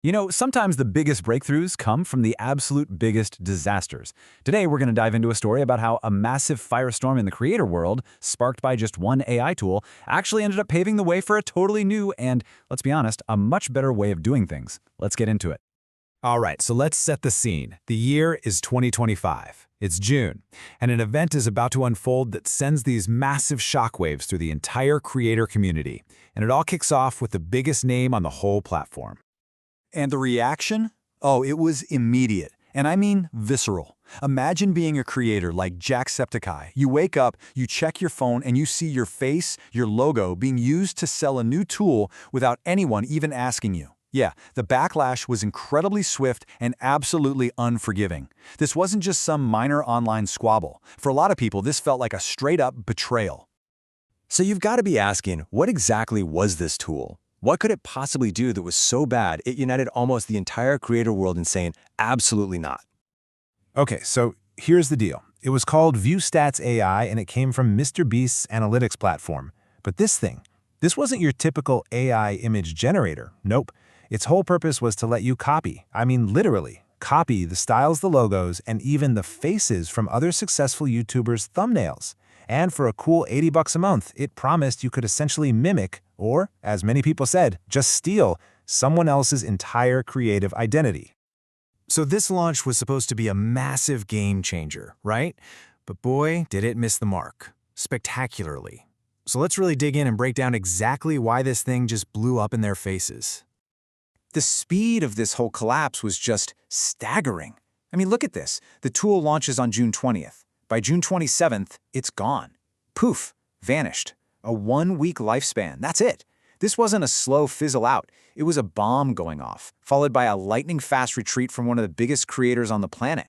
You know, sometimes the biggest breakthroughs come from the absolute biggest disasters. Today, we're going to dive into a story about how a massive firestorm in the creator world, sparked by just one AI tool, actually ended up paving the way for a totally new and, let's be honest, a much better way of doing things. Let's get into it. All right, so let's set the scene. The year is 2025. It's June, and an event is about to unfold that sends these massive shockwaves through the entire creator community. And it all kicks off with the biggest name on the whole platform. And the reaction? Oh, it was immediate. And I mean visceral. Imagine being a creator like Jacksepticeye. You wake up, you check your phone, and you see your face, your logo, being used to sell a new tool without anyone even asking you. Yeah, the backlash was incredibly swift and absolutely unforgiving. This wasn't just some minor online squabble. For a lot of people, this felt like a straight-up betrayal. So you've got to be asking, what exactly was this tool? What could it possibly do that was so bad it united almost the entire creator world in saying, absolutely not? Okay, so here's the deal. It was called ViewStats AI, and it came from MrBeast's analytics platform. But this wasn't your typical AI image generator. Nope. Its whole purpose was to let you copy, literally, copy the styles, the logos, and even the faces from other successful YouTubers' thumbnails. And for a cool $80 a month, it promised you could essentially mimic, or, as many people said, just steal someone else's entire creative identity. So this launch was supposed to be a massive game changer, right? But boy, did it miss the mark. Spectacularly. So let's really dig in and break down exactly why this thing just blew up in their faces. The speed of this whole collapse was just staggering. I mean, look at this. The tool launches on June 20th. By June 27th, it's gone. Poof, vanished. A 1-week lifespan, that's it. This wasn't a slow fizzle out. It was a bomb going off, followed by a lightning-fast retreat from one of the biggest creators on the planet.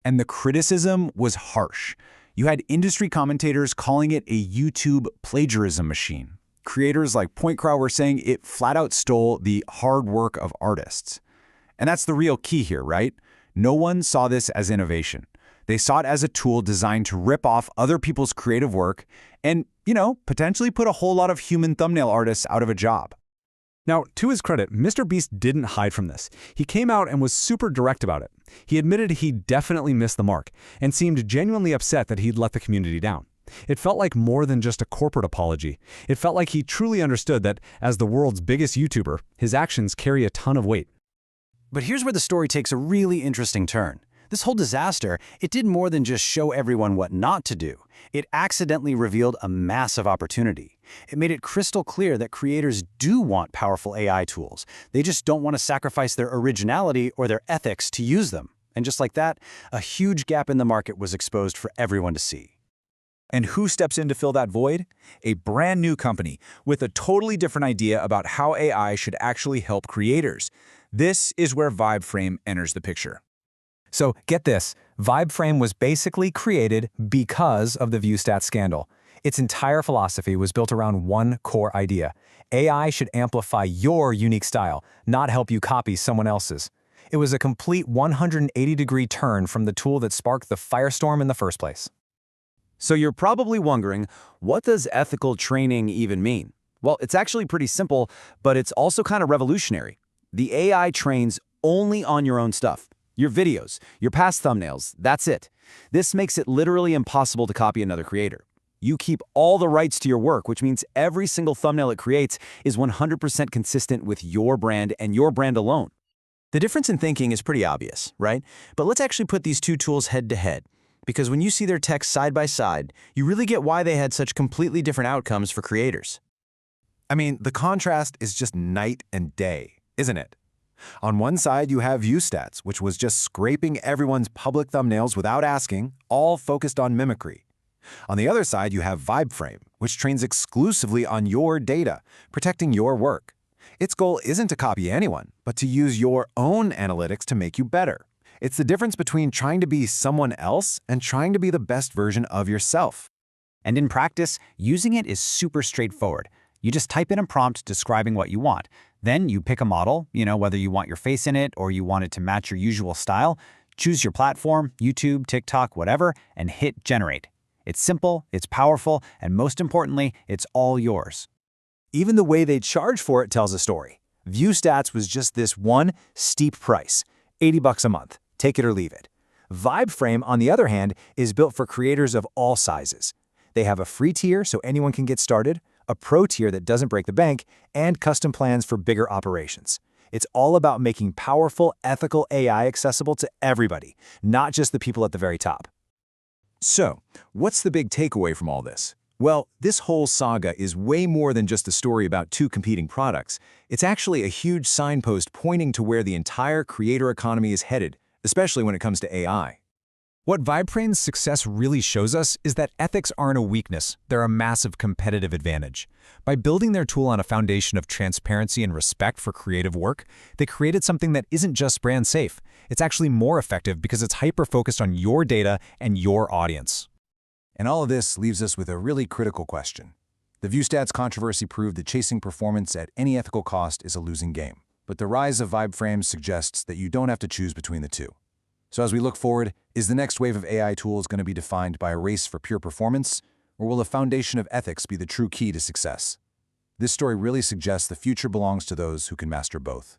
And the criticism was harsh. You had industry commentators calling it a YouTube plagiarism machine. Creators like PointCrow were saying it flat out stole the hard work of artists. And that's the real key here, right? No one saw this as innovation. They saw it as a tool designed to rip off other people's creative work and, potentially put a whole lot of human thumbnail artists out of a job. Now, to his credit, MrBeast didn't hide from this. He came out and was super direct about it. He admitted he definitely missed the mark and seemed genuinely upset that he'd let the community down. It felt like more than just a corporate apology. It felt like he truly understood that, as the world's biggest YouTuber, his actions carry a ton of weight. But here's where the story takes a really interesting turn. This whole disaster, it did more than just show everyone what not to do. It accidentally revealed a massive opportunity. It made it crystal clear that creators do want powerful AI tools. They just don't want to sacrifice their originality or their ethics to use them. And just like that, a huge gap in the market was exposed for everyone to see. And who steps in to fill that void? A brand new company with a totally different idea about how AI should actually help creators. This is where VibeFrame enters the picture. So get this, VibeFrame was basically created because of the ViewStats scandal. Its entire philosophy was built around one core idea. AI should amplify your unique style, not help you copy someone else's. It was a complete 180-degree turn from the tool that sparked the firestorm in the first place. So you're probably wondering, what does ethical training even mean? Well, it's actually pretty simple, but it's also kind of revolutionary. The AI trains only on your own stuff. Your videos, your past thumbnails, that's it. This makes it literally impossible to copy another creator. You keep all the rights to your work, which means every single thumbnail it creates is 100% consistent with your brand and your brand alone. The difference in thinking is pretty obvious, right? But let's actually put these two tools head to head. Because when you see their tech side by side, you really get why they had such completely different outcomes for creators. I mean, the contrast is just night and day, isn't it? On one side, you have ViewStats, which was just scraping everyone's public thumbnails without asking, all focused on mimicry. On the other side, you have VibeFrame, which trains exclusively on your data, protecting your work. Its goal isn't to copy anyone, but to use your own analytics to make you better. It's the difference between trying to be someone else and trying to be the best version of yourself. And in practice, using it is super straightforward. You just type in a prompt describing what you want. Then you pick a model, whether you want your face in it or you want it to match your usual style. Choose your platform, YouTube, TikTok, whatever, and hit generate. It's simple, it's powerful, and most importantly, it's all yours. Even the way they charge for it tells a story. ViewStats was just this one steep price, $80 a month. Take it or leave it. VibeFrame, on the other hand, is built for creators of all sizes. They have a free tier so anyone can get started, a pro tier that doesn't break the bank, and custom plans for bigger operations. It's all about making powerful, ethical AI accessible to everybody, not just the people at the very top. So, what's the big takeaway from all this? Well, this whole saga is way more than just a story about two competing products. It's actually a huge signpost pointing to where the entire creator economy is headed, especially when it comes to AI. What VibeFrame's success really shows us is that ethics aren't a weakness, they're a massive competitive advantage. By building their tool on a foundation of transparency and respect for creative work, they created something that isn't just brand safe. It's actually more effective because it's hyper-focused on your data and your audience. And all of this leaves us with a really critical question. The ViewStats controversy proved that chasing performance at any ethical cost is a losing game. But the rise of VibeFrame suggests that you don't have to choose between the two. So as we look forward, is the next wave of AI tools going to be defined by a race for pure performance, or will a foundation of ethics be the true key to success? This story really suggests the future belongs to those who can master both.